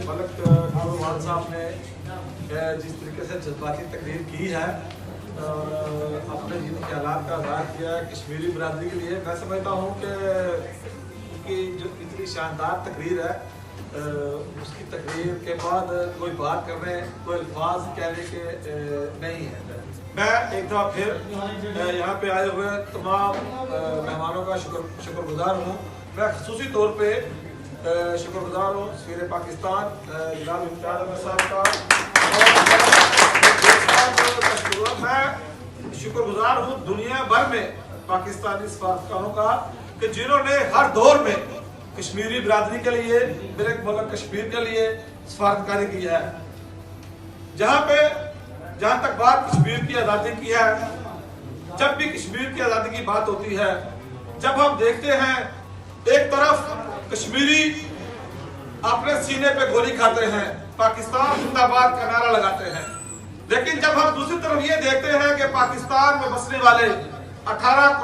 मलक नारोवाल साहब ने जिस तरीके से जज्बाती तकरीर की है और अपने जिन ख्यालात का इज़हार किया है कश्मीरी बरादरी के लिए, मैं समझता हूँ कि जो इतनी शानदार तकरीर है उसकी तकरीर के बाद कोई बात करने, कोई अल्फाज कहने के नहीं है। मैं एक दफ़ा फिर यहाँ पे आए हुए तमाम मेहमानों का शुक्रगुजार हूँ। मैं खसूसी तौर पे शुक्रगुजार हूँ सफीर पाकिस्तान जनाब इम्तियाज़ अहमद साहब का, और मैं शुक्रगुजार हूँ दुनिया भर में पाकिस्तानी सफारतखानों का कि जिन्होंने हर दौर में कश्मीरी बिरादरी के लिए, मेरे मुल्क कश्मीर के लिए सफारतकारी की है। जहाँ तक बात कश्मीर की आज़ादी की है, जब भी कश्मीर की आज़ादी की बात होती है, जब हम देखते हैं एक तरफ कश्मीरी अपने सीने पे गोली खाते हैं, पाकिस्तान जिंदाबाद का नारा लगाते हैं, लेकिन जब हम दूसरी तरफ ये देखते हैं कि पाकिस्तान में बसने वाले 18